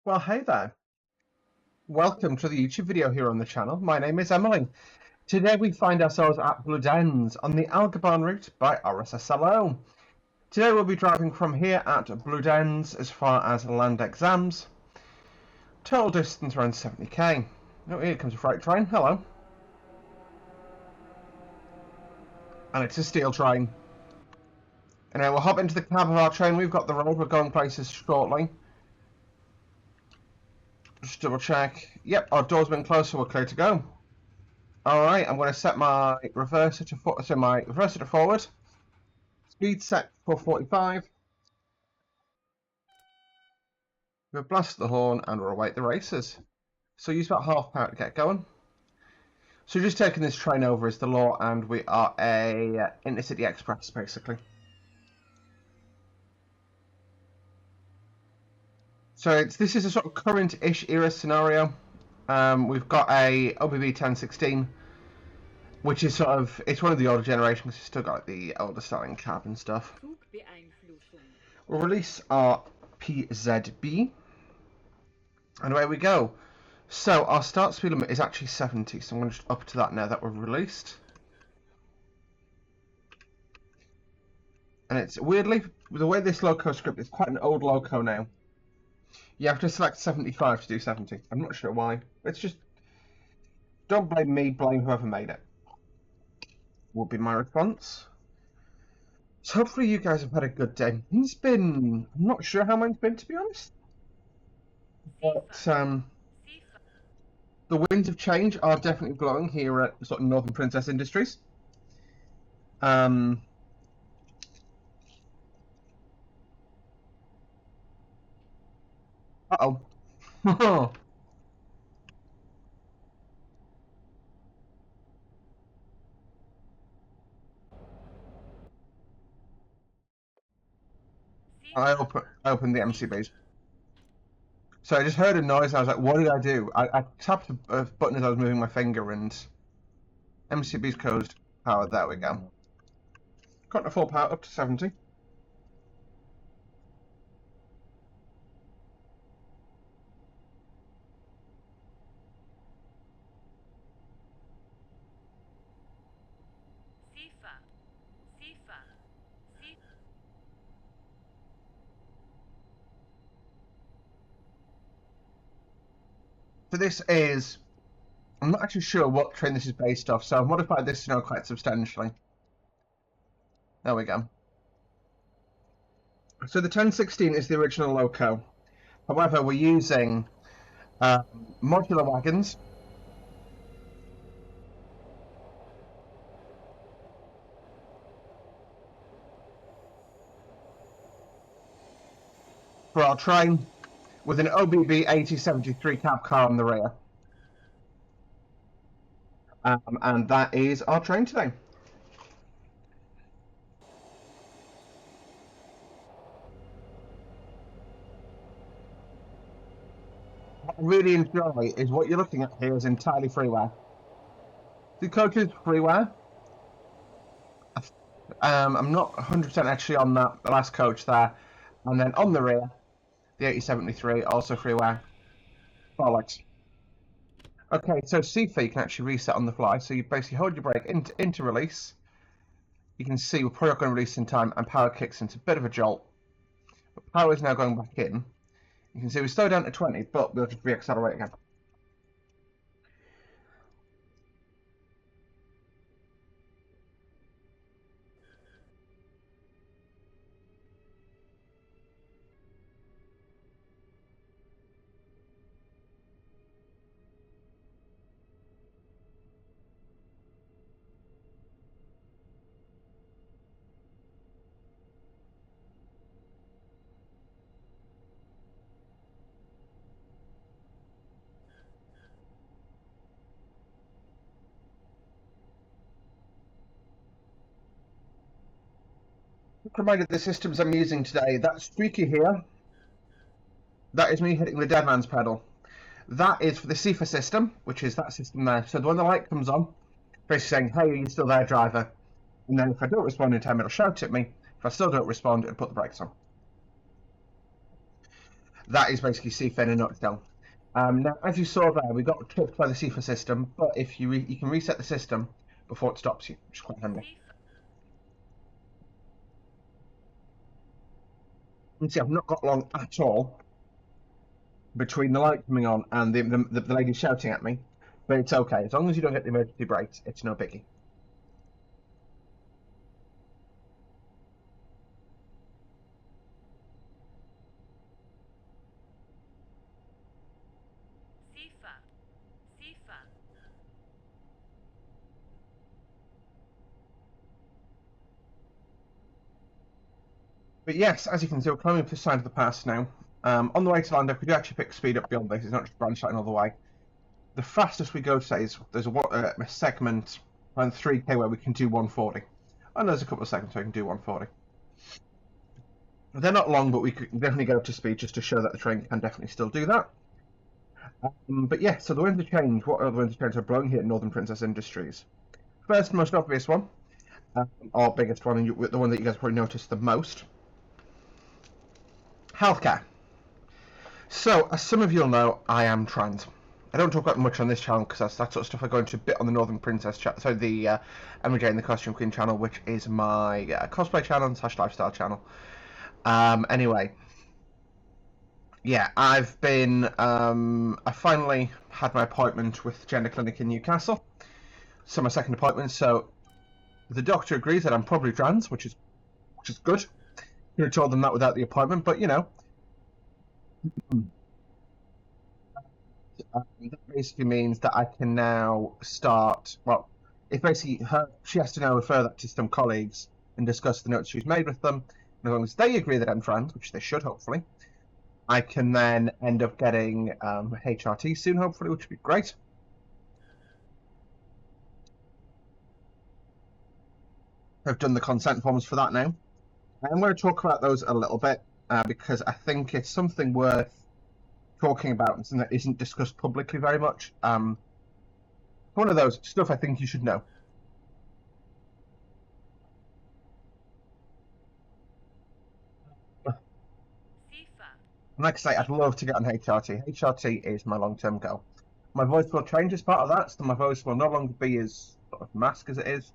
Well, hey there. Welcome to the YouTube video here on the channel. My name is Emily. Today we find ourselves at Bludenz on the Arlegrbahn route by RSSLO. Today we'll be driving from here at Bludenz as far as Landek, Zams. Total distance around 70k. Oh, here comes a freight train. Hello. And it's a steel train. And now we'll hop into the cab of our train. We've got the road. We're going places shortly. Just double check. Yep, our door's been closed, so we're clear to go. Alright, I'm going to set my reverser to forward. Speed set for 45. We'll blast the horn and we'll await the racers. So use about half power to get going. So just taking this train over is the law, and we are a intercity express basically. So this is a sort of current-ish era scenario. We've got a OBB 1016, which is sort of, it's one of the older generations because it's still got the older styling cab and stuff. We'll release our PZB, and away we go. So our start speed limit is actually 70, so I'm going to just up to that now that we've released. And it's weirdly, the way this loco script is quite an old loco now. You have to select 75 to do 70. I'm not sure why. It's just, don't blame me, blame whoever made it. Would be my response. So hopefully you guys have had a good day. It's been, I'm not sure how mine's been, to be honest. But the winds of change are definitely blowing here at sort of Northern Princess Industries. Uh-oh. I opened the MCBs. So I just heard a noise and I was like, what did I do? I tapped a button as I was moving my finger and MCB's closed power. There we go. Got the full power up to 70. So this is, I'm not actually sure what train this is based off, so I've modified this to know quite substantially. There we go. So the 1016 is the original loco. However, we're using modular wagons. For our train, with an OBB 8073 cab car on the rear. And that is our train today. What I really enjoy is what you're looking at here is entirely freeware. The coach is freeware. I'm not 100% actually on that last coach there. And then on the rear, the 8073, also freeware. Bollocks. Okay, so CFA you can actually reset on the fly. So you basically hold your brake into release. You can see we're probably not going to release in time, and power kicks into a bit of a jolt. But power is now going back in. You can see we slow down to 20, but we'll just reaccelerate again. Quick reminder of the systems I'm using today. That streaky here, that is me hitting the dead man's pedal. That is for the CFA system, which is that system there. So when the light comes on, basically saying, hey, are you still there, driver? And then if I don't respond in time, it'll shout at me. If I still don't respond, it'll put the brakes on. that is basically CIFA in a nutshell. Now, as you saw there, we got tripped by the CIFA system, but if you can reset the system before it stops you, which is quite handy. You can see I've not got long at all between the light coming on and the lady shouting at me, but it's okay. As long as you don't get the emergency brakes, it's no biggie. But yes, as you can see, we're climbing up the side of the pass now. On the way to Landek, we do actually pick speed up beyond this. It's not just branch lighting all the way. The fastest we go today is there's a segment around 3k where we can do 140. And there's a couple of segments where we can do 140. They're not long, but we can definitely get up to speed just to show that the train can definitely still do that. But yeah, so the winds of change. What are the winds of change are blowing here at Northern Princess Industries? First, most obvious one, or biggest one, and the one that you guys probably noticed the most. Healthcare. So, as some of you'll know, I am trans. I don't talk about much on this channel because that's that sort of stuff I go into a bit on the Northern Princess channel, so the Emma Jane the Costume Queen channel, which is my cosplay channel / lifestyle channel. Anyway, yeah, I've been, I finally had my appointment with the Gender Clinic in Newcastle. So my second appointment, so the doctor agrees that I'm probably trans, which is good. Could have told them that without the appointment, but you know. That basically means that I can now start, well, if basically she has to now refer that to some colleagues and discuss the notes she's made with them. And as long as they agree that I'm trans, which they should hopefully, I can then end up getting HRT soon, hopefully, which would be great. I've done the consent forms for that now. I'm going to talk about those a little bit because I think it's something worth talking about and something that isn't discussed publicly very much. One of those stuff I think you should know. And like I say, I'd love to get on HRT. HRT is my long-term goal. My voice will change as part of that, so my voice will no longer be as sort of mask as it is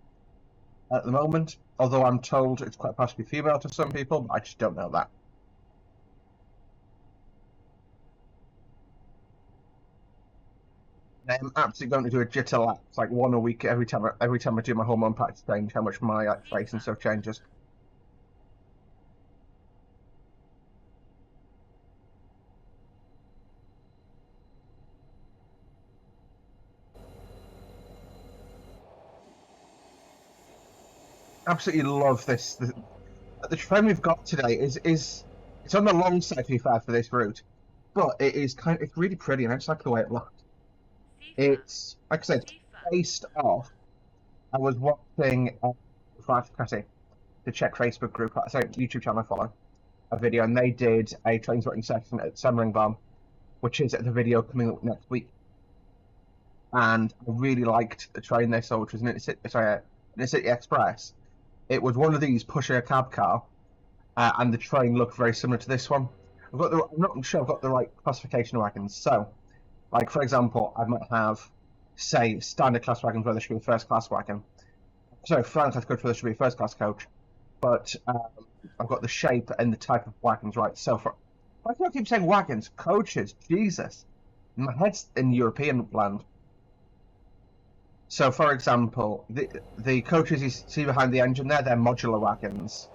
at the moment, although I'm told it's quite possibly female to some people, but I just don't know that. I'm absolutely going to do a jitter lap, like one a week every time I do my hormone patch change, how much my face and stuff changes. Absolutely love this. The train we've got today is it's on the long side for this route, but it's really pretty, and I just like the way it looks. It's like I said, based off. I was watching the Czech Facebook group, sorry, YouTube channel I follow, a video, and they did a train sorting session at Arlegrbahn, which is the video coming up next week. And I really liked the train they saw, which was an Intercity Express. It was one of these pushing a cab car, and the train looked very similar to this one. I'm not sure I've got the right classification of wagons. So, like for example, I might have, say, standard class wagons where there should be a first class wagon. Sorry, final class coach where there should be a first class coach. But I've got the shape and the type of wagons right. So why do I keep saying wagons? Coaches, Jesus. My head's in European land. So, for example, the coaches you see behind the engine there, they're modular wagons.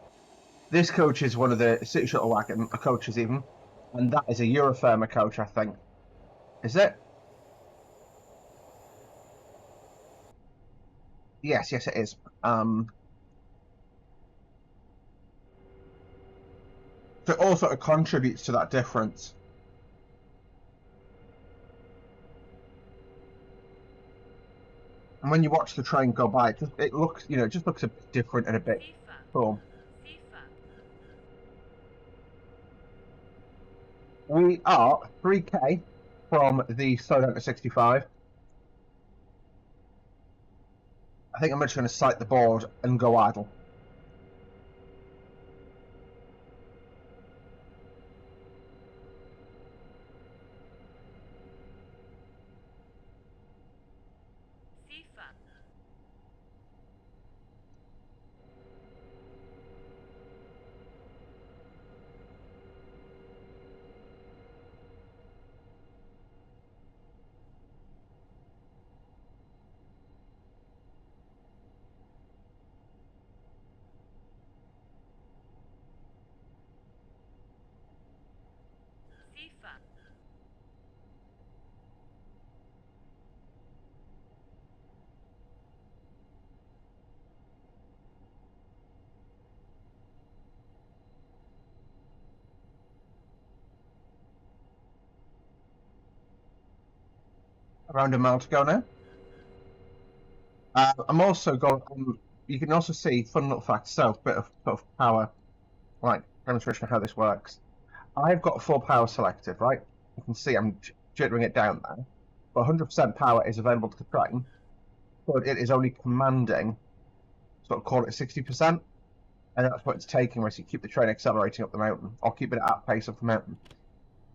This coach is one of the city shuttle coaches even, and that is a Eurofirma coach, I think. Is it? Yes, it is. So it all sort of contributes to that difference. And when you watch the train go by, it looks, it just looks a bit different and a bit cool. We are 3k from the slow down to 65. I think I'm just going to sight the board and go idle. Around a mile to go now. I'm also going. You can also see, fun little fact. So, bit of sort of power, like demonstration of how this works. I've got full power selected, right? You can see I'm jittering it down there, but 100% power is available to the train, but it is only commanding, sort of call it 60%, and that's what it's taking whereas you keep the train accelerating up the mountain, or keep it at pace up the mountain.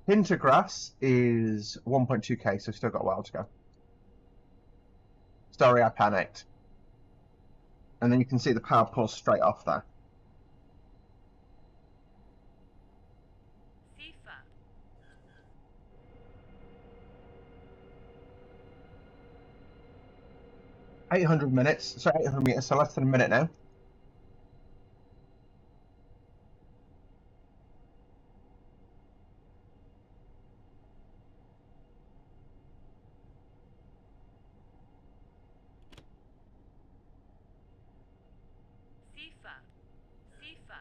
Hintergrass is 1.2k, so still got a while to go. Sorry, I panicked. And then you can see the power pulls straight off there. FIFA. 800 minutes, so 800 meters, so less than a minute now. FIFA. FIFA.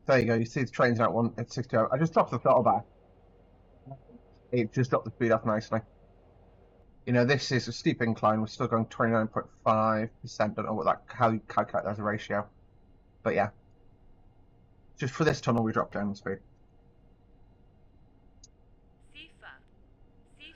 There you go, you see the train's out at 60. I just dropped the throttle back. It just dropped the speed off nicely. You know, this is a steep incline. We're still going 29.5%. Don't know what how you calculate that as a ratio. But yeah. Just for this tunnel, we dropped down the speed. FIFA. FIFA.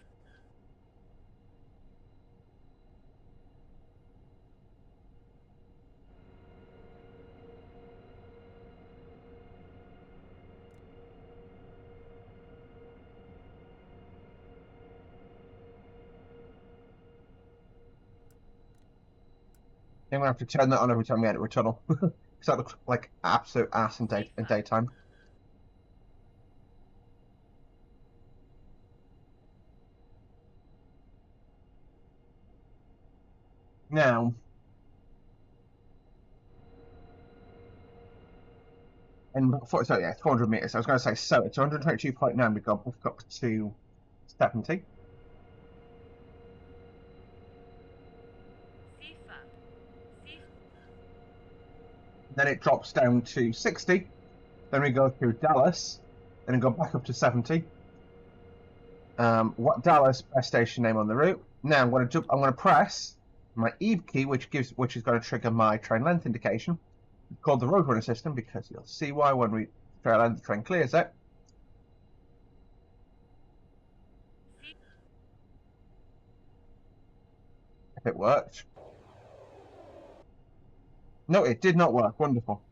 I'm gonna have to turn that on every time we enter a tunnel. Because that looks like absolute ass in daytime. Now, and so yeah, 400 meters. I was going to say, so it's 122.9. We got back up to 70. FIFA. Then it drops down to 60. Then we go through Dallas. Then we go back up to 70. What Dallas best station name on the route? Now I'm going to press my Eve key, which is going to trigger my train length indication. It's called the Roadrunner system because you'll see why when we trail end the train clears it. If it worked. No, it did not work. Wonderful.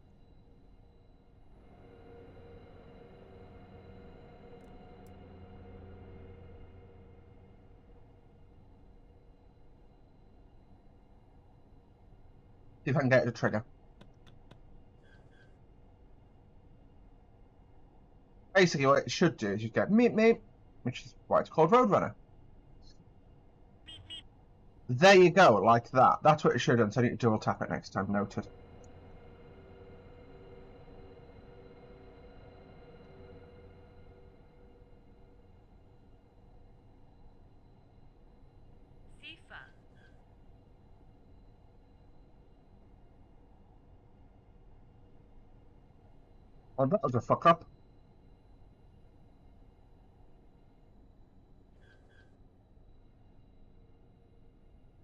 See if I can get it to trigger. Basically, what it should do is you get meep meep, which is why it's called Roadrunner. There you go, like that. That's what it should have done, so I need to double tap it next time. Noted. FIFA. Oh, that was a fuck up.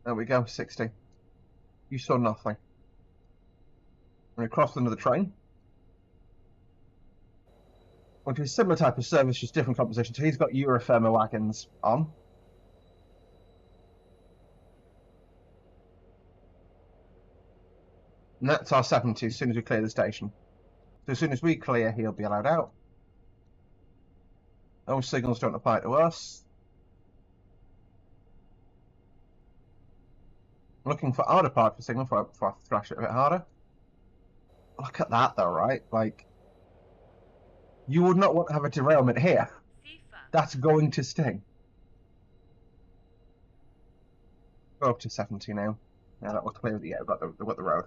There we go, 60. You saw nothing. And we crossed another train. Which is a similar type of service, just different composition. So he's got Eurothermal wagons on. And that's our 70 as soon as we clear the station. So as soon as we clear, he'll be allowed out. Those signals don't apply to us. Looking for our departure signal before I thrash it a bit harder. Look at that though, right? Like, you would not want to have a derailment here. FIFA. That's going to sting. Go up to 70 now. Now that we're clear, yeah, we've got the road.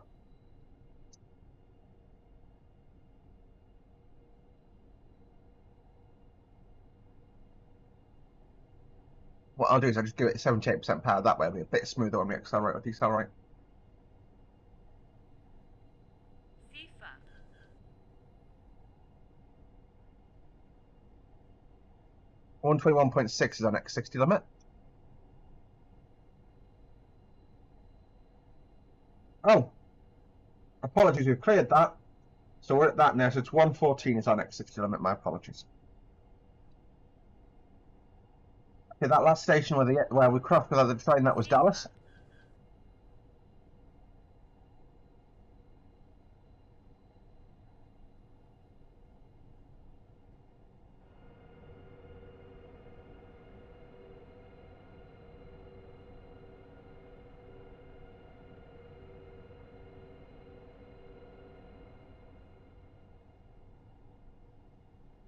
What I'll do is I'll just give it 78% power. That way it'll be a bit smoother when we accelerate or decelerate. FIFA. 121.6 is our next 60 limit. Oh, apologies, we've cleared that. So we're at that now, so it's 114 is our next 60 limit, my apologies. Okay, that last station where we crossed without the train, that was Dallas.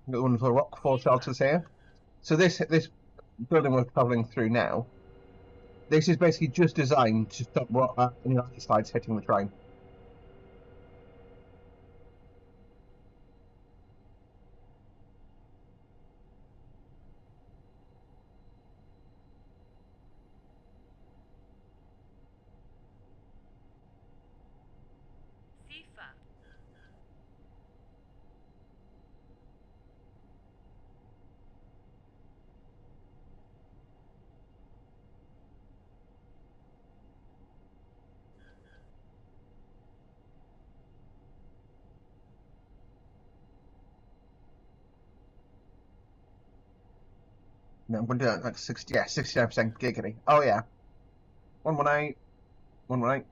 Got the wonderful rockfall shelters here. So this building we're travelling through now, this is basically just designed to stop any landslides hitting the train. Sifa. No, I'm going to do it like 69% giggity. Oh yeah. 118, 118.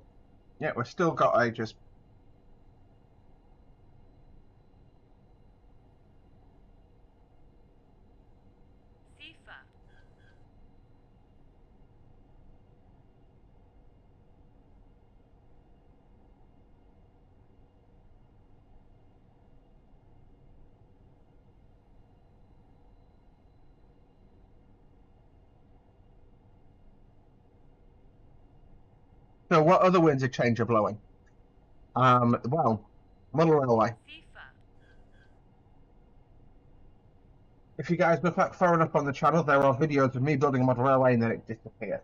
Yeah, we've still got ages. Sifa. So what other winds of change are blowing? Well, model railway. Sifa. If you guys look back far enough on the channel, there are videos of me building a model railway and then it disappeared.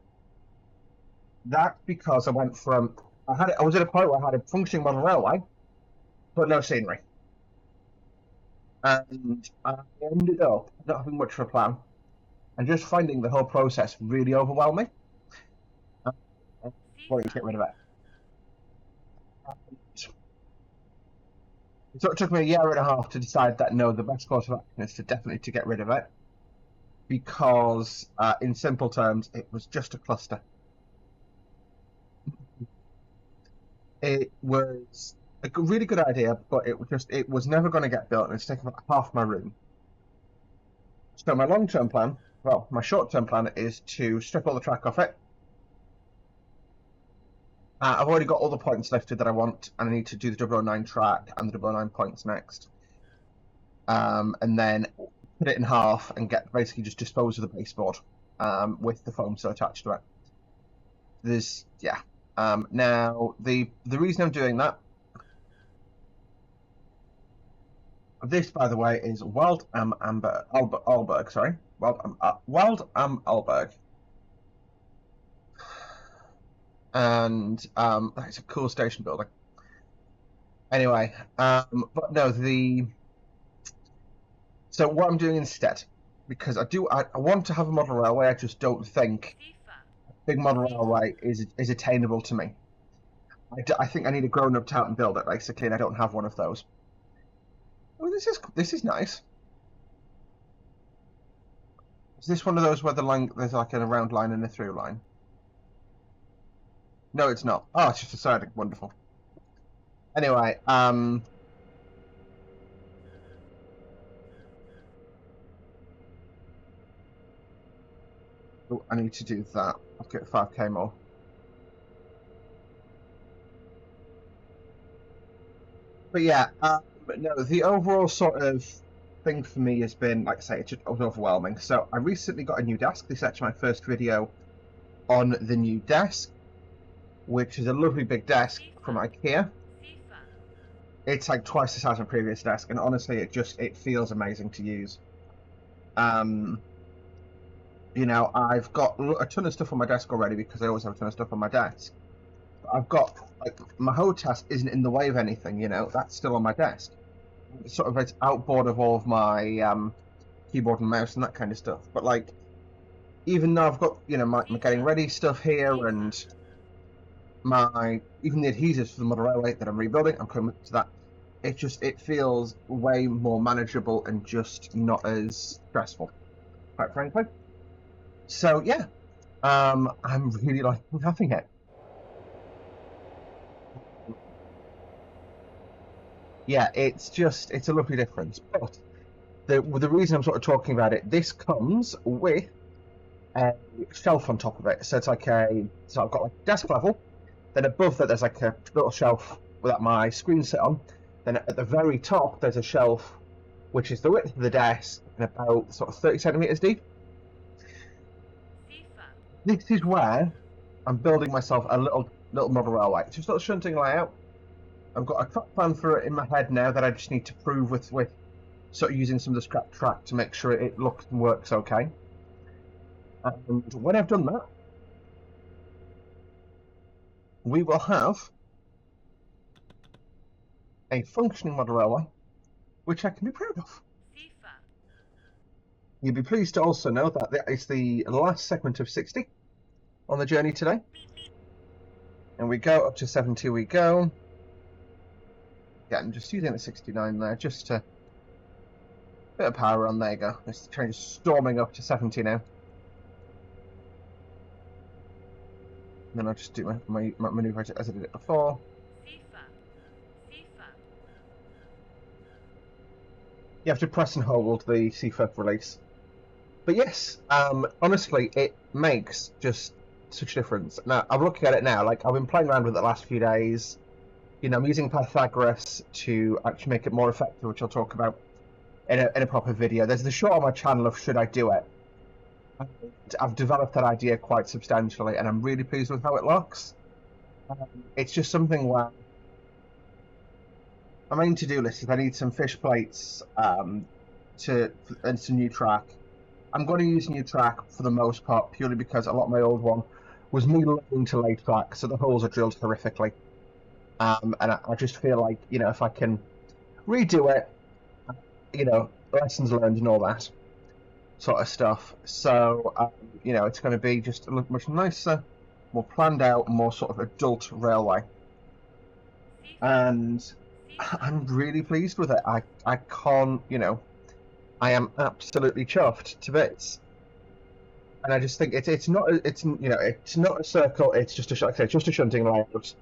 That's because I went from I was at a point where I had a functioning model railway, but no scenery, and I ended up not having much of a plan and just finding the whole process really overwhelming. Wanting to get rid of it. So it took me a year and a half to decide that no, the best course of action is to get rid of it, because in simple terms, it was just a cluster. It was a really good idea, but it was never going to get built, and it's taken about half my room. So my long-term plan, well, my short-term plan is to strip all the track off it. I've already got all the points lifted that I want, and I need to do the 009 track and the 009 points next. And then put it in half and basically just dispose of the baseboard with the foam still attached to it. Now the reason I'm doing that. This, by the way, is Wald am Arlegrbahn. Sorry, Wald am Arlegrbahn. And it's a cool station building. Anyway, but no, so what I'm doing instead, because I want to have a model railway, I just don't think a big model railway is attainable to me. I think I need a grown-up to help and build it, basically, and I don't have one of those. Oh, this is nice. Is this one of those where there's like a round line and a through line? No, it's not. Oh, it's just a siding. Wonderful. Anyway, oh, I need to do that. I'll get 5k more. But yeah, no, the overall sort of thing for me has been, like I say, it was overwhelming. So I recently got a new desk. This is actually my first video on the new desk, which is a lovely big desk from IKEA. It's like twice the size of my previous desk, and honestly, it feels amazing to use. You know, I've got a ton of stuff on my desk already because I always have a ton of stuff on my desk. But I've got, like, my HOTAS isn't in the way of anything, you know, that's still on my desk. It's outboard of all of my keyboard and mouse and that kind of stuff. But like, even though I've got, you know, my getting ready stuff here and even the adhesives for the model railway that I'm rebuilding, I'm coming to that. It feels way more manageable and just not as stressful, quite frankly. So yeah, I'm really liking having it. Yeah, it's a lovely difference. But the reason I'm sort of talking about it, this comes with a shelf on top of it. So it's like so I've got like desk level, then above that there's like a little shelf that my screen sit on. Then at the very top there's a shelf which is the width of the desk and about sort of 30 centimeters deep. This is where I'm building myself a little model railway. It's just a little shunting layout. I've got a track plan for it in my head now that I just need to prove with sort of using some of the scrap track to make sure it looks and works okay. And when I've done that, we will have a functioning model railway, which I can be proud of. You'll be pleased to also know that it's the last segment of 60 on the journey today. And we go up to 70 we go. Yeah, I'm just using the 69 there, just to bit of power on. There you go. This train is storming up to 70 now. And then I'll just do my manoeuvre as I did it before. You have to press and hold the CFA release. But yes, honestly, it makes just such a difference. Now, I'm looking at it now, like I've been playing around with it the last few days. You know, I'm using Pythagoras to actually make it more effective, which I'll talk about in a proper video. There's the short on my channel of should I do it. I've developed that idea quite substantially, and I'm really pleased with how it looks. It's just something where my main to-do list is I need some fish plates and some new track. I'm going to use new track for the most part, purely because a lot of my old one was me learning to lay track, so the holes are drilled horrifically. And I just feel like, you know, if I can redo it, you know, lessons learned and all that sort of stuff. So, you know, it's going to be just a much nicer, more planned out, more sort of adult railway. And I'm really pleased with it. I can't, you know, I am absolutely chuffed to bits. And I just think it's not a circle. It's just a shunting layout.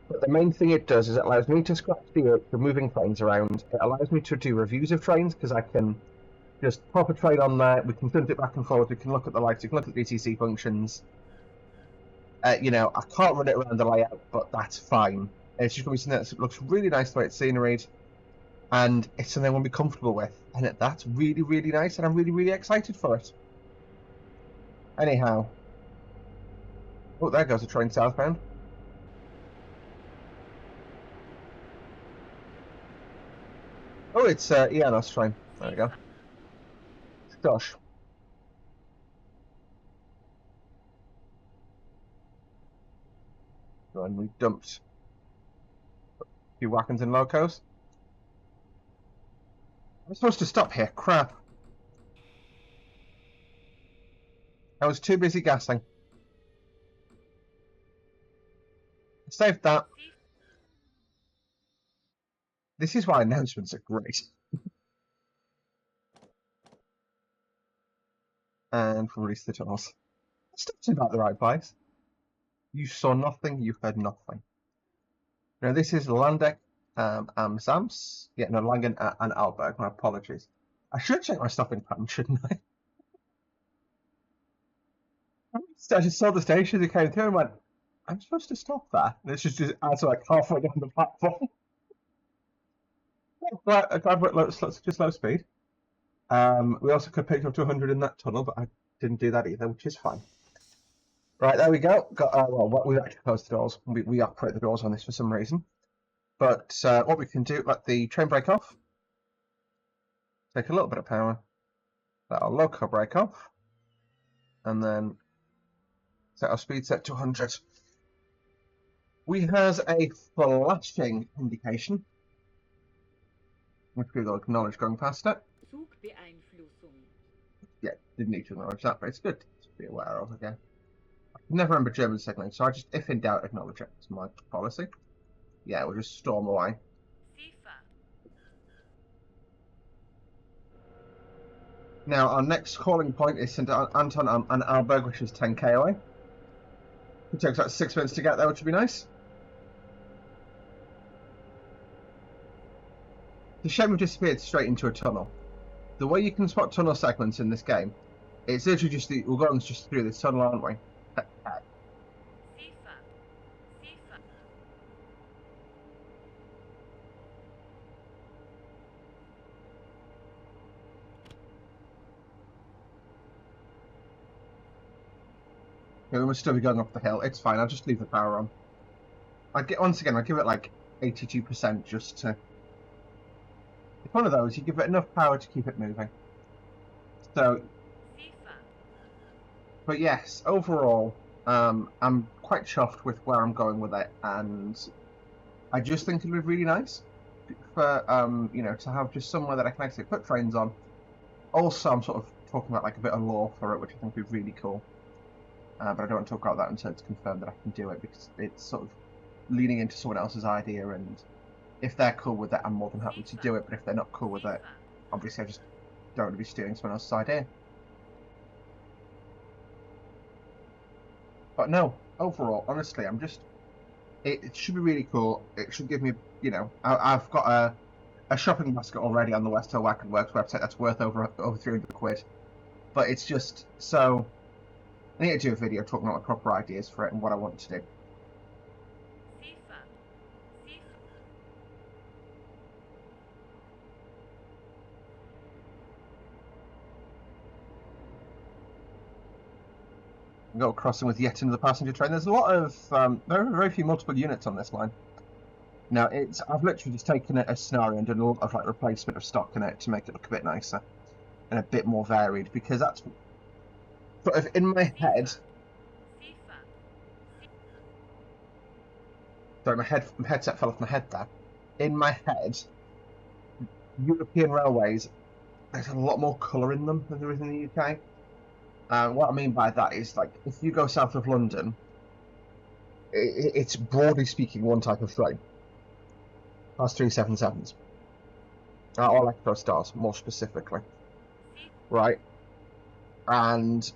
But the main thing it does is it allows me to scratch the itch for moving trains around. It allows me to do reviews of trains because I can just pop a train on there. We can shunt it back and forth. We can look at the lights. We can look at the DTC functions. You know, I can't run it around the layout, but that's fine. It's just going to be something that looks really nice the way it's sceneried, and it's something I want to be comfortable with. And that's really, really nice, and I'm really, really excited for it. Anyhow. Oh, there goes the train southbound. Oh, it's Ianos train. There we go. Gosh. And we dumped a few wagons and locos. I'm supposed to stop here. Crap. I was too busy gassing. I saved that. This is why announcements are great. And release the tunnels. That's about the right place. You saw nothing, you heard nothing. Now this is Landek and Zams. Yeah, no, Langen and Arlegrbahn. My apologies. I should check my stopping pattern, shouldn't I? I just saw the station as it came through and went, I'm supposed to stop there. And it's just as like halfway down the platform. I drive at just low speed. We also could pick up to 100 in that tunnel, but I didn't do that either, which is fine. Right, there we go. Got well, we actually closed the doors. We operate the doors on this for some reason. But what we can do, let the train brake off. Take a little bit of power. Let our loco brake off. And then set our speed set to 100. We has a flashing indication, which we will acknowledge going past it. Zugbeeinflussung. yeah, didn't need to acknowledge that, but it's good to be aware of again. I never remember German signaling, so I just, if in doubt, acknowledge it. It's my policy. Yeah, we'll just storm away. Sifa. Now, our next calling point is St. Anton and Arlegrbahn, which is 10k away. It takes about 6 minutes to get there, which would be nice. It's a shame we've disappeared straight into a tunnel. The way you can spot tunnel segments in this game, it's literally just we're going just through this tunnel, aren't we? Sifa. Sifa. Yeah, we must still be going up the hill. It's fine. I'll just leave the power on. Once again, I'll give it like 82% just to. It's one of those. You give it enough power to keep it moving. So. Sifa. But yes, overall, I'm quite chuffed with where I'm going with it, and I just think it'll be really nice for you know, to have just somewhere that I can actually put trains on. Also, I'm sort of talking about like a bit of lore for it, which I think would be really cool. But I don't want to talk about that until it's confirmed that I can do it, because it's sort of leaning into someone else's idea, and if they're cool with it, I'm more than happy to do it. But if they're not cool with it, obviously I just don't want to be stealing someone else's idea. But no, overall, honestly, I'm just. It should be really cool. It should give me, you know, I've got a shopping basket already on the West Hill Wagon Works website that's worth over 300 quid. But it's just so. I need to do a video talking about my proper ideas for it and what I want to do. Sifa. Sifa. Go crossing with yet another passenger train. There's a lot of there are very few multiple units on this line. Now I've literally just taken a scenario and done a lot of like replacement of stock in it to make it look a bit nicer and a bit more varied, because that's sort of in my head. Sifa. Sorry, my headset fell off my head there. In my head, European railways, there's a lot more colour in them than there is in the UK. What I mean by that is, like, if you go south of London, it's broadly speaking one type of train. Class 377s. Or Electro Stars, more specifically. Right? And,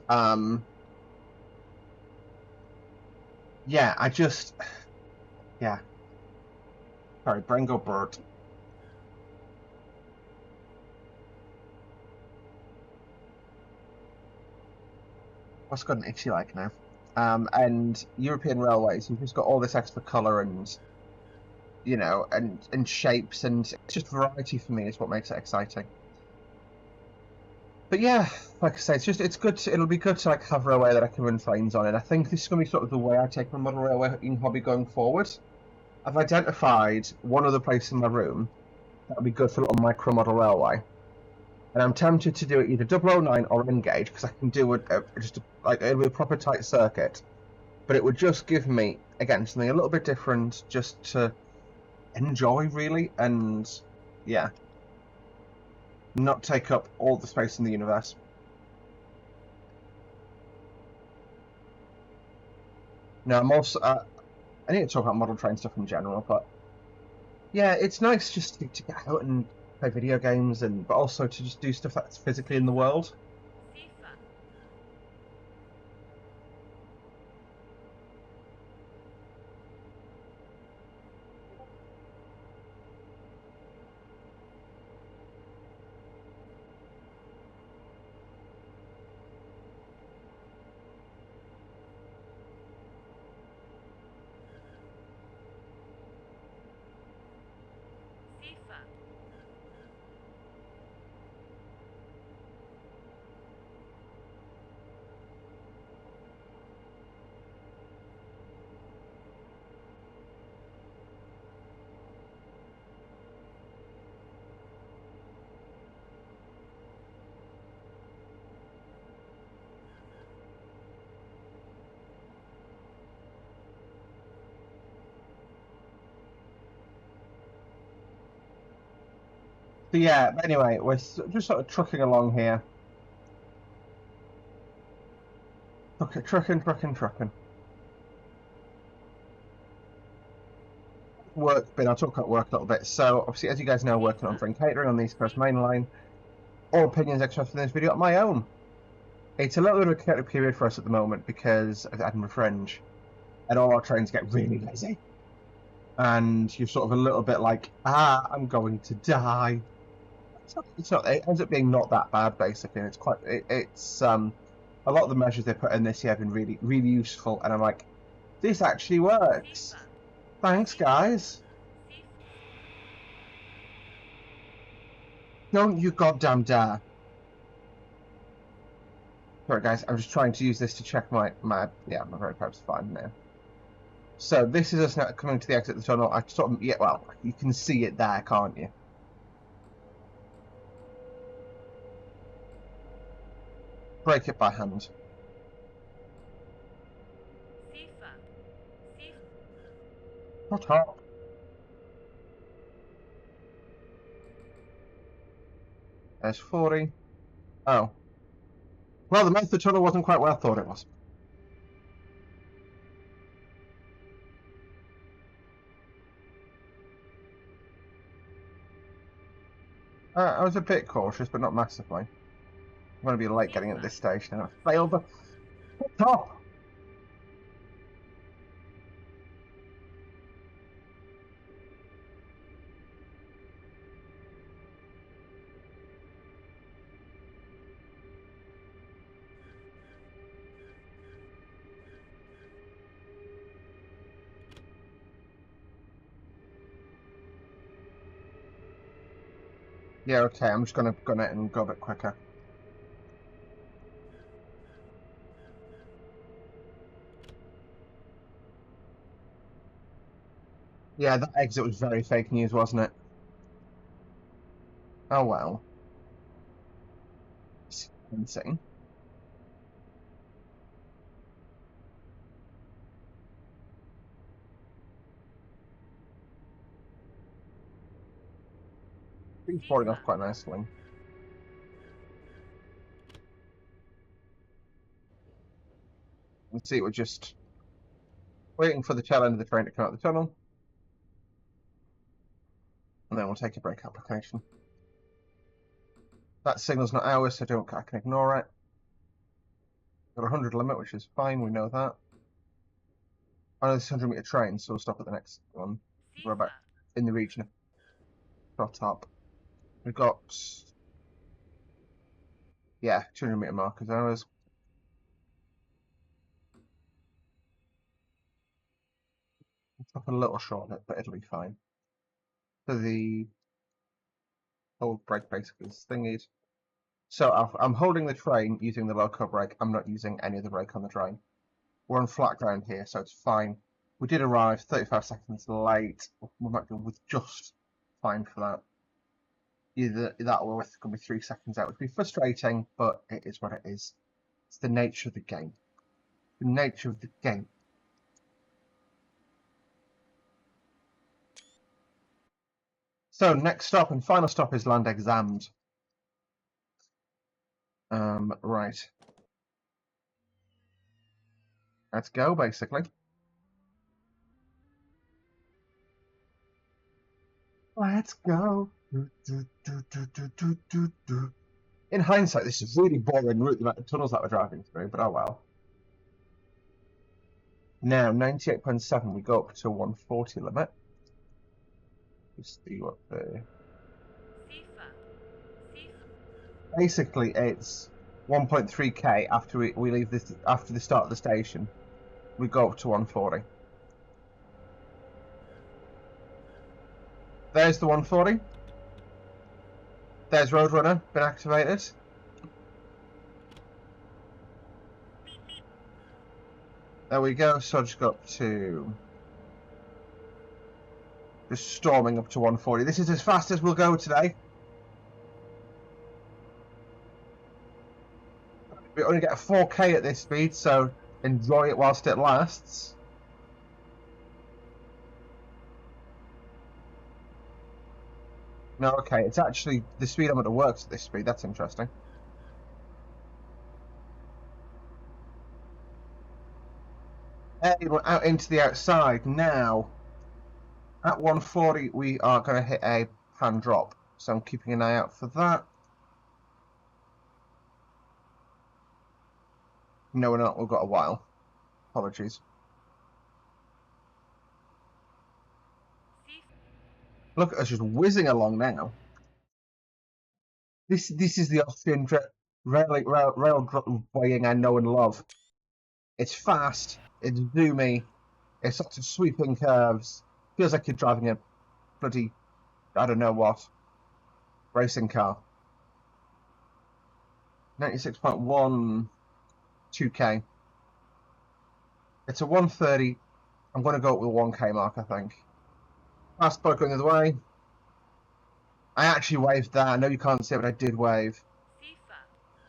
yeah, I just... Yeah. Sorry, brain go bird. What's got an itchy like now? And European railways, you've just got all this extra colour and, you know, and shapes, and it's just variety for me is what makes it exciting. But yeah, like I say, it's good. It'll be good to like have a railway that I can run trains on, and I think this is going to be sort of the way I take my model railway hobby going forward. I've identified one other place in my room that would be good for a little micro model railway, and I'm tempted to do it either 009 or N-gauge, because I can do like it'll be a proper tight circuit, but it would just give me again something a little bit different, just to enjoy really, and yeah, not take up all the space in the universe. Now I'm also I need to talk about model train stuff in general, but yeah, it's nice just to get out and play video games, but also to just do stuff that's physically in the world. Sifa. Sifa. So yeah, but anyway, we're just sort of trucking along here. Okay, trucking. Work, but I'll talk about work a little bit. So, obviously, as you guys know, working on Drink Catering on the East Coast Main Line. All opinions expressed in this video are my own. It's a little bit of a chaotic period for us at the moment because of Edinburgh Fringe, and all our trains get really busy. And you're sort of a little bit like, I'm going to die. It's not. It ends up being not that bad, basically. And it's quite. It's a lot of the measures they put in this year have been really, really useful. And I'm like, this actually works. Thanks, guys. Don't you goddamn dare. Sorry, guys. I'm just trying to use this to check my road prep's fine now. So this is us now coming to the exit of the tunnel. I sort of, well, you can see it there, can't you? Break it by hand. Shut up. There's 40. Oh. Well, the mouth of the tunnel wasn't quite where I thought it was. I was a bit cautious, but not massively. I'm going to be late getting at this station, and I failed the top. Yeah, okay, I'm just going to gun it and go a bit quicker. Yeah, that exit was very fake news, wasn't it? Oh well. Insane. He's falling off quite nicely. Let's see, we're just waiting for the tail end of the train to come out of the tunnel. And then we'll take a brake application. That signal's not ours, so I can ignore it. Got a 100 limit, which is fine, we know that. I know this is a 100-metre train, so we'll stop at the next one. We're about in the region of shot up. We've got, yeah, 200-metre markers ours. We'll stop a little short of it, but it'll be fine. So the old brake basically is thingied. So I'm holding the train using the loco brake. I'm not using any of the brake on the train. We're on flat ground here, so it's fine. We did arrive 35 seconds late. We might be just fine for that. Either that or we're going to be 3 seconds out, which would be frustrating, but it is what it is. It's the nature of the game. The nature of the game. So next stop and final stop is Landek Zams. Right. Let's go, basically. Let's go. In hindsight, this is a really boring route, the amount of tunnels that we're driving through, but oh well. Now, 98.7, we go up to 140 limit. Let's see what the... Basically, it's 1.3k after we leave this, after the start of the station. We go up to 140. There's the 140. There's Roadrunner, been activated. There we go, so I just got up to... Just storming up to 140. This is as fast as we'll go today. We only get a 4k at this speed, so enjoy it whilst it lasts. No, okay, it's actually the speedometer works at this speed. That's interesting. signal out into the outside. Now, at 140, we are going to hit a pan drop. So I'm keeping an eye out for that. No, we're not. We've got a while. Apologies. Look at us just whizzing along now. This is the Austrian railwaying I know and love. It's fast, it's zoomy, it's lots of sweeping curves. Feels like you're driving a bloody, I don't know what, racing car. 96.1 2K. It's a 130. I'm going to go up with a 1K mark, I think. Fast boat going the other way. I actually waved that. I know you can't see it, but I did wave.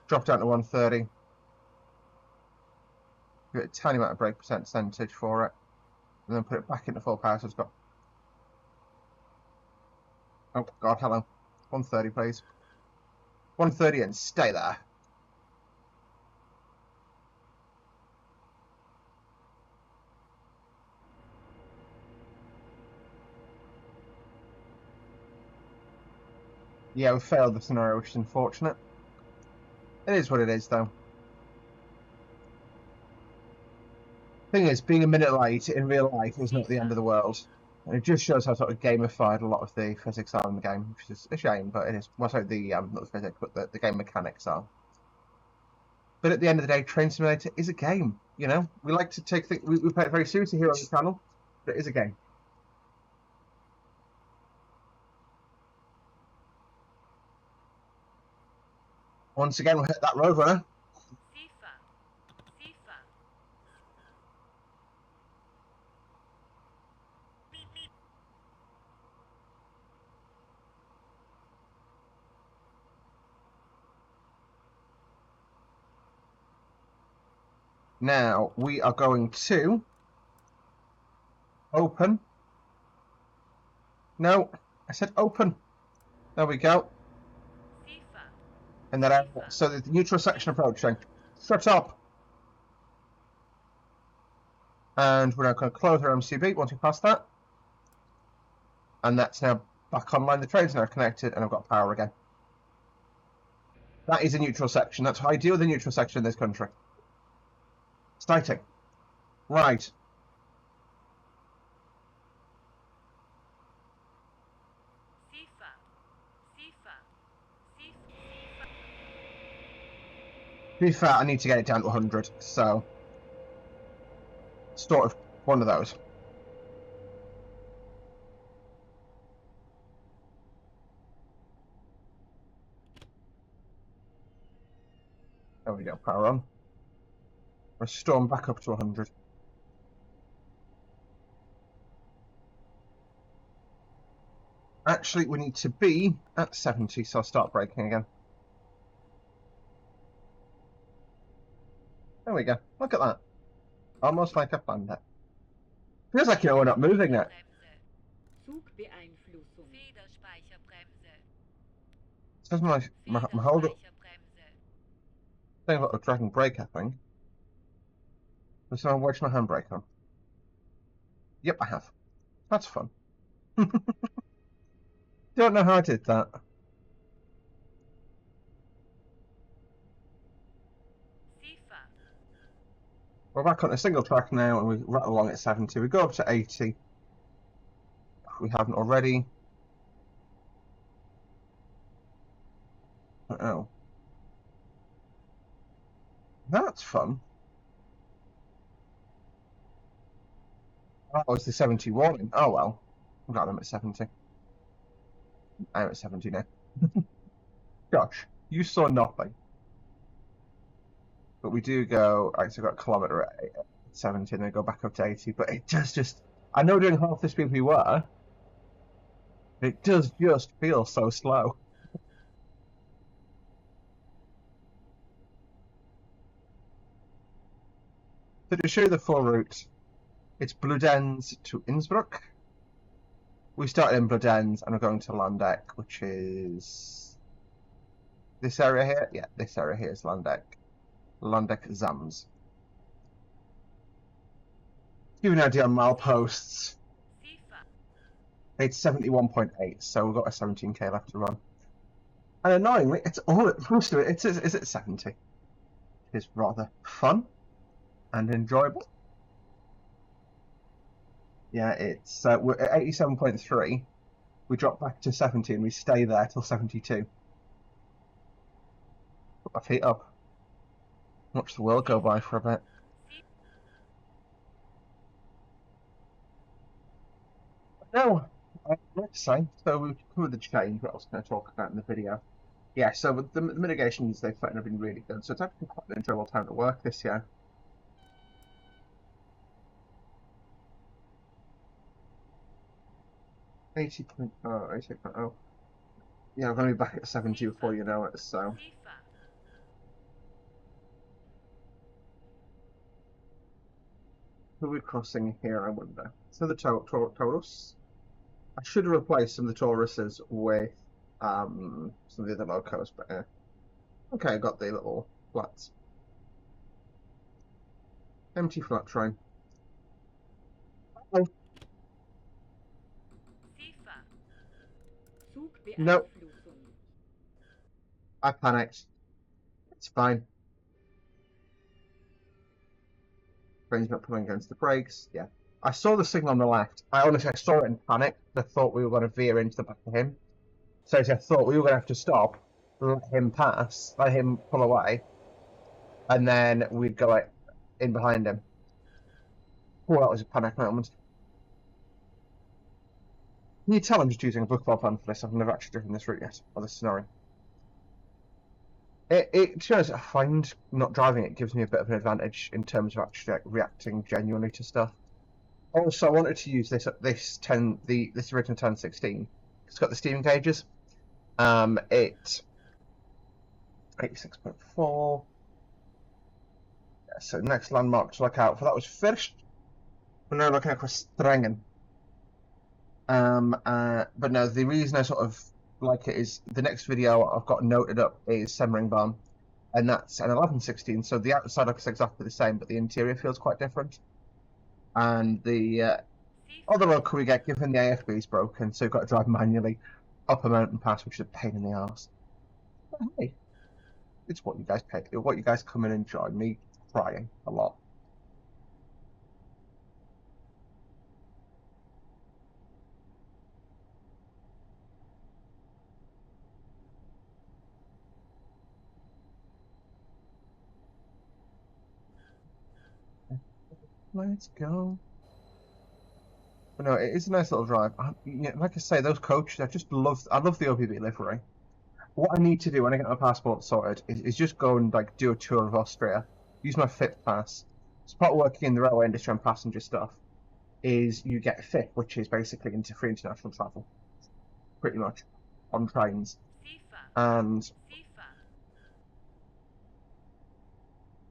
Dropped down to 130. Give it a tiny amount of brake percentage for it. And then put it back into full power, so it's got... Oh, God, hello. 130, please. 130 and stay there. Yeah, we failed the scenario, which is unfortunate. It is what it is, though. Thing is, being a minute late in real life is not the end of the world. And it just shows how sort of gamified a lot of the physics are in the game, which is a shame, but it is. Well, sorry, not the physics, but the game mechanics are. But at the end of the day, Train Simulator is a game, you know? We like to take things... We play it very seriously here on the channel, but it is a game. Once again, we'll hit that Roadrunner. Now, we are going to open. No, I said open. There we go. And then, so the neutral section approaching. Shut up. And we're now going to close our MCB once we pass that. And that's now back online. The train's now connected, and I've got power again. That is a neutral section. That's how I deal with the neutral section in this country. Exciting. Right. To be fair, I need to get it down to 100, so sort of one of those. There we go, power on. Restore back up to 100. Actually, we need to be at 70, so I'll start braking again. There we go. Look at that. Almost like I planned it. Feels like, you know, we're not moving it. This is my hold up. Thing about a dragging brake, I think. So I'll wedge my handbrake on. Yep, I have. That's fun. Don't know how I did that. We're back on a single track now, and we rattle along at 70. We go up to 80. If we haven't already. Oh. That's fun. Oh, it's the 71. Oh well. I've got them at 70. I'm at 70 now. Gosh, you saw nothing. But we do go, right, so we've got a kilometre at 70 and then go back up to 80. But it does just, I know doing half the speed we were, it does just feel so slow. So to show you the full route, it's Bludenz to Innsbruck. We started in Bludenz and we're going to Landek, which is this area here. Yeah, this area here is Landek. Landek Zams. Give you an idea on mileposts. FIFA. It's 71.8, so we've got a 17k left to run. And annoyingly, it's all most of it is at 70. It is rather fun and enjoyable. Yeah, it's we're at 87.3. We drop back to 70 and we stay there till 72. Put my feet up. Watch the world go by for a bit. No, I'd like to say, so we've covered the change, what I was going to talk about in the video. Yeah, so with the mitigations they've put in have been really good, so it's actually quite an enjoyable time to work this year. Oh, 80.0. Yeah, we're going to be back at 70 before you know it, so. FIFA. Who are we crossing here, I wonder? So the Taurus. I should have replaced some of the Tauruses with some of the other locos, but okay, I got the little flats. Empty flat train. Oh, FIFA. no, I panicked. It's fine. Train's not pulling against the brakes. Yeah. I saw the signal on the left. I saw it in panic. I thought we were going to veer into the back of him. So I thought we were going to have to stop, let him pass, let him pull away, and then we'd go like, in behind him. Oh, that was a panic moment. Can you tell I'm just using a book plan for this? I've never actually driven this route yet, or this scenario. To be honest, I find not driving it gives me a bit of an advantage in terms of actually like, reacting genuinely to stuff. Also, I wanted to use this original 1016. It's got the steam gauges. It's 86.4. Yeah, so next landmark to look out for, that was first. We're now looking across Strengen. But no, the reason I sort of like it is the next video I've got noted up is Arlegrbahn, and that's an 1116. So the outside looks exactly the same, but the interior feels quite different. And the other local we get, given the AFB is broken, so you've got to drive manually up a mountain pass, which is a pain in the arse. But hey, it's what you guys pay. What you guys come and enjoy. Me crying a lot. Let's go. But no, it is a nice little drive. Like I say, those coaches, I love the OBB livery. What I need to do when I get my passport sorted is just go and like do a tour of Austria, use my FIP pass. As part of working in the railway industry and passenger stuff, is you get a FIP, which is basically into free international travel, pretty much, on trains. And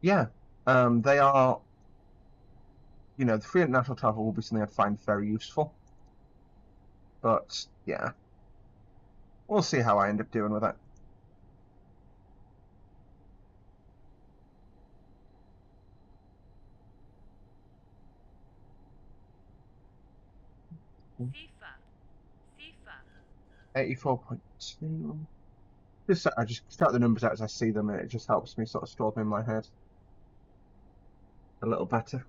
yeah, they are, the free international travel will be something I'd find very useful. But yeah, we'll see how I end up doing with it. FIFA. 84.2. I just start the numbers out as I see them, and it just helps me sort of store them in my head a little better.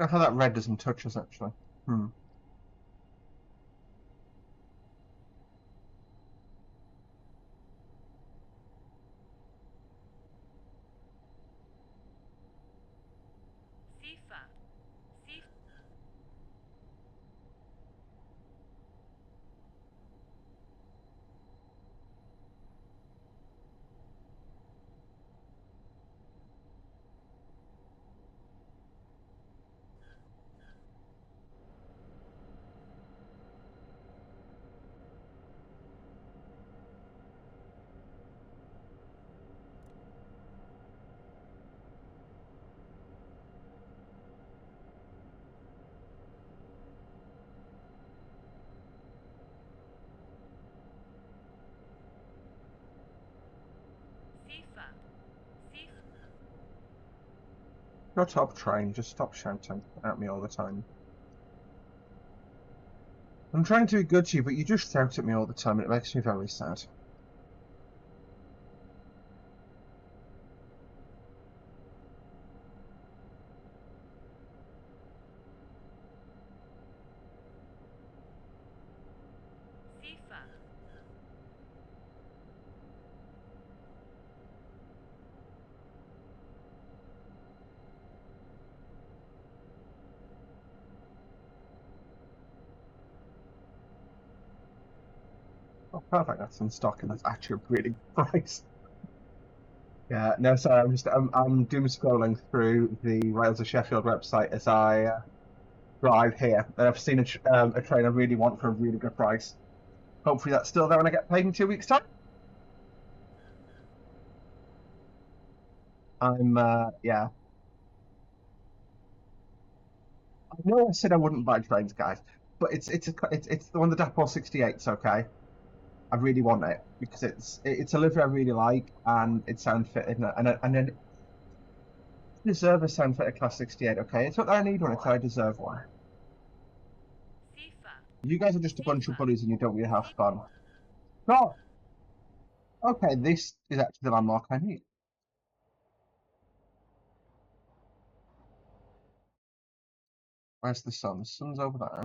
I don't know how that red doesn't touch us, actually. Sifa. Sif. Sifa. Sif. Shut up, train. Just stop shouting at me all the time. I'm trying to be good to you, but you just shout at me all the time, and it makes me very sad. Sifa. Oh, perfect. That's in stock, and that's actually a really good price. Yeah, no, sorry. I'm doom scrolling through the Rails of Sheffield website as I drive here, and I've seen a train I really want for a really good price. Hopefully, that's still there when I get paid in 2 weeks' time. Yeah. I know I said I wouldn't buy trains, guys, but it's the one the Dapol 68's okay. I really want it because it's a livery I really like and it sound fitted and then deserve a sound fitted class 68. Okay, it's not that I need one; it's that I deserve one. Sifa. You guys are just a bunch of buddies and you don't really have fun. Oh, okay, this is actually the landmark I need. Where's the sun? The sun's over there.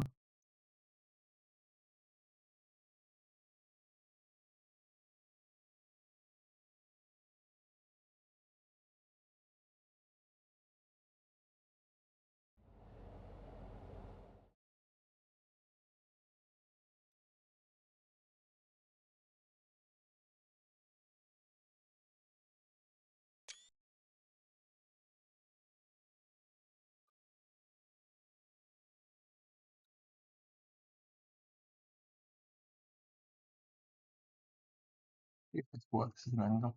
See if it works as an angle.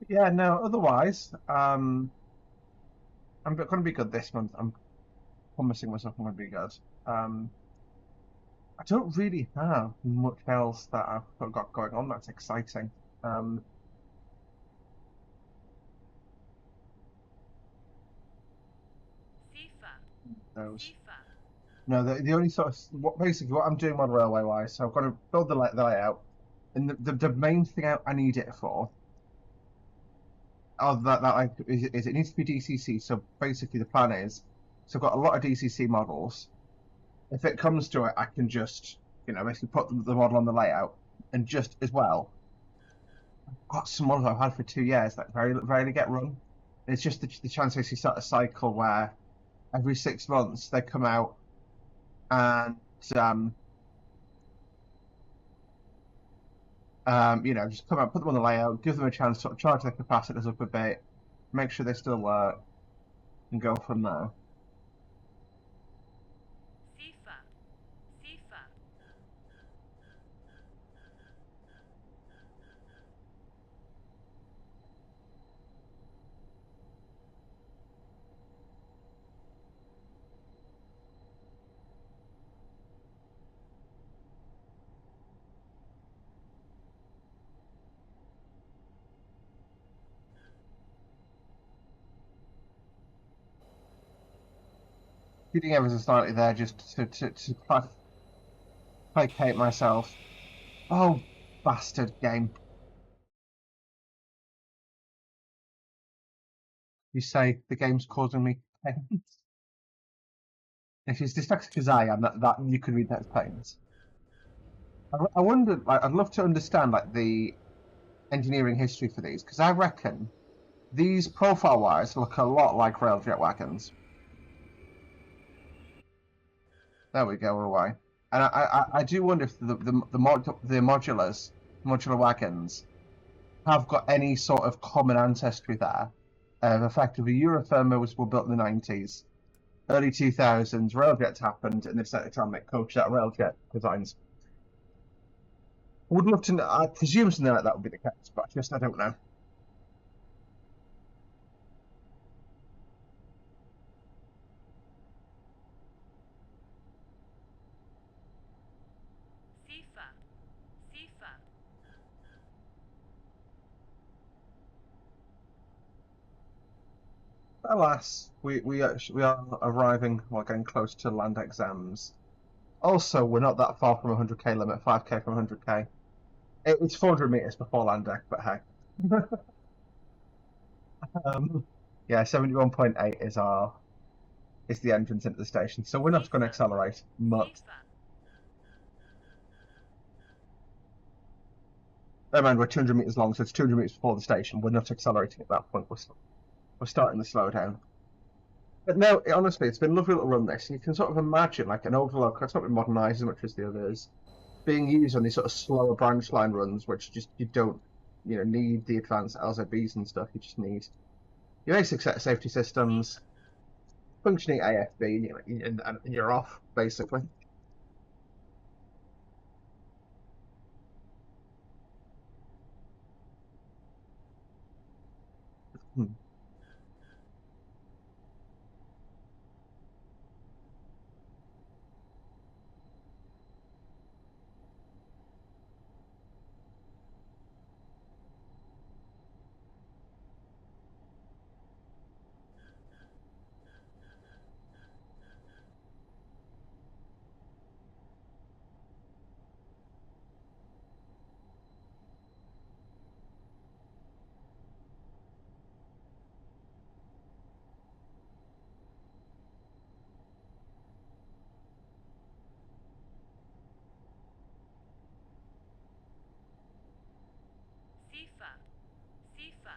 Yeah, no. Otherwise, I'm going to be good this month. I'm promising myself I'm going to be good. Um, I don't really have much else that I've got going on that's exciting. Um, Sifa. those. Sifa. No, the only sort of basically what I'm doing on railway wise. So I've got to build the layout, and the main thing I need it for, is it needs to be DCC. So basically the plan is, so I've got a lot of DCC models. If it comes to it, I can just basically put the model on the layout, and just as well, I've got some models I've had for 2 years that very rarely get run. It's just the chance to start a cycle where every 6 months they come out and um, just come out, put them on the layout, give them a chance to sort of charge their capacitors up a bit, make sure they still work, and go from there. Sifa. Sifa. Shooting ever so slightly there just to placate myself. Oh, bastard game. You say the game's causing me pain. If you're as dyslexic as I am, that you could read that as pains. I wonder, like, I'd love to understand like the engineering history for these, because I reckon these profile-wise look a lot like railjet wagons. There we go, we're away. And I do wonder if the modular wagons have got any sort of common ancestry there. Effectively, Eurothermos were built in the 90s, early 2000s. Railjets happened, and they started to try and make coach out of railjet designs. I would love to know. I presume something like that would be the case, but I don't know. Sifa. Sifa. Alas, we are arriving, well, getting close to Landek Zams. Also, we're not that far from 100k limit, 5k from 100k. It's 400 meters before Landek, but hey. Yeah, 71.8 is the entrance into the station, so we're not going to accelerate much. Sifa. Never mind, we're 200 meters long, so it's 200 meters before the station. We're not accelerating at that point. We're starting to slow down. But no, honestly, it's been a lovely little run this, and you can sort of imagine like an overlook. It's not been modernised as much as the others, being used on these sort of slower branch line runs, which just you don't, need the advanced LZBs and stuff. You just need your basic set of safety systems, functioning AFB, and you're off basically. Hmm. Sifa. Sifa.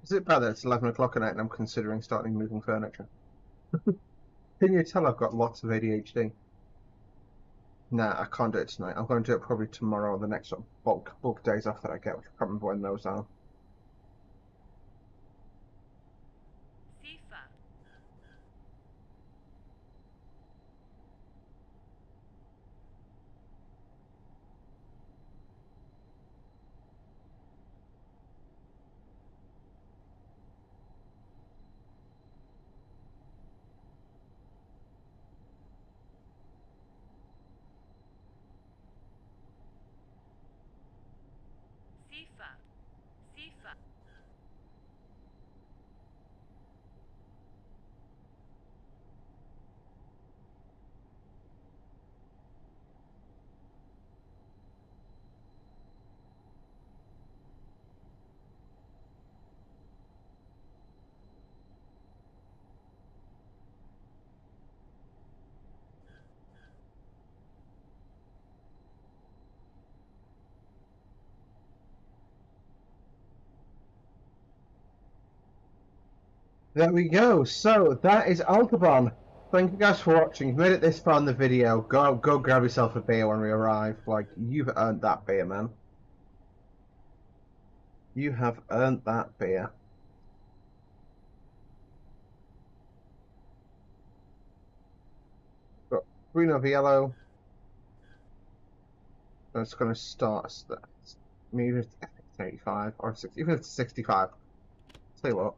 Is it bad that it's 11 o'clock at night and I'm considering starting moving furniture? Can you tell I've got lots of ADHD? Nah, I can't do it tonight. I'm going to do it probably tomorrow or the next sort of bulk days off that I get, which I can't remember when those are. Sifa. Sifa. Sifa. There we go. So that is Arlegrbahn. Thank you guys for watching. If you made it this far in the video, go grab yourself a beer when we arrive. Like, you've earned that beer, man. You have earned that beer. Got green over yellow. So it's going to start. Maybe it's 85 or 60, even if it's 65. Tell you what.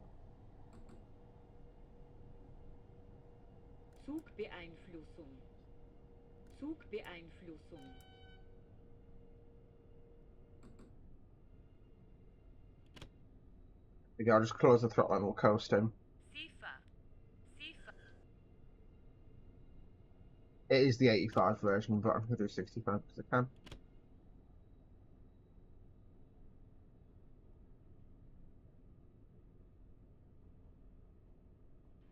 Zugbeeinflussung. Zugbeeinflussung. You gotta just close the throttle and we'll coast him. Sifa. Sifa. It is the 85 version, but I'm gonna do 65 because I can.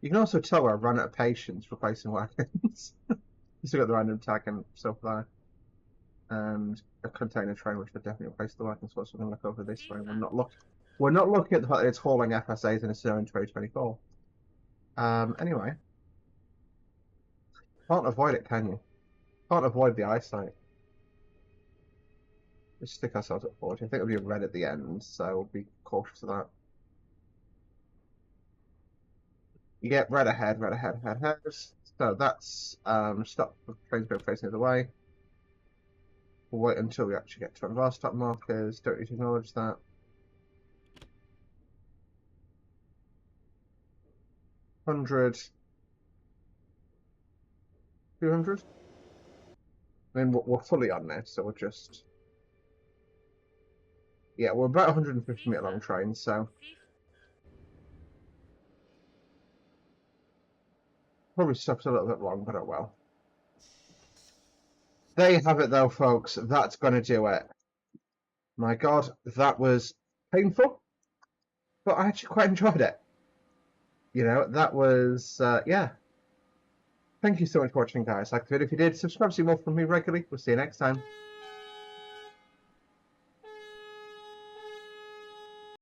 You can also tell where I've run out of patience replacing wagons. Still got the random tag and stuff there. And a container train, which would definitely replace the wagon spots. So we're going to look over this way. We're not looking at the fact that it's hauling FSAs in a Sierra in 2024. Anyway, can't avoid it, can you? Can't avoid the eyesight. Let's stick ourselves at 40. I think it'll be a red at the end, so we'll be cautious of that. You get red ahead, red ahead, ahead, ahead. So that's stop the trains going facing the other way. We'll wait until we actually get to one of our stop markers. Don't need to acknowledge that. $100. 200. I mean, we're fully on this, so we're just. Yeah, we're about 150 meter long train, so. Probably stops a little bit long, but oh well. There you have it, though, folks. That's going to do it. My God, that was painful, but I actually quite enjoyed it. You know, that was, yeah. Thank you so much for watching, guys. Like the video if you did. Subscribe to see more from me regularly. We'll see you next time.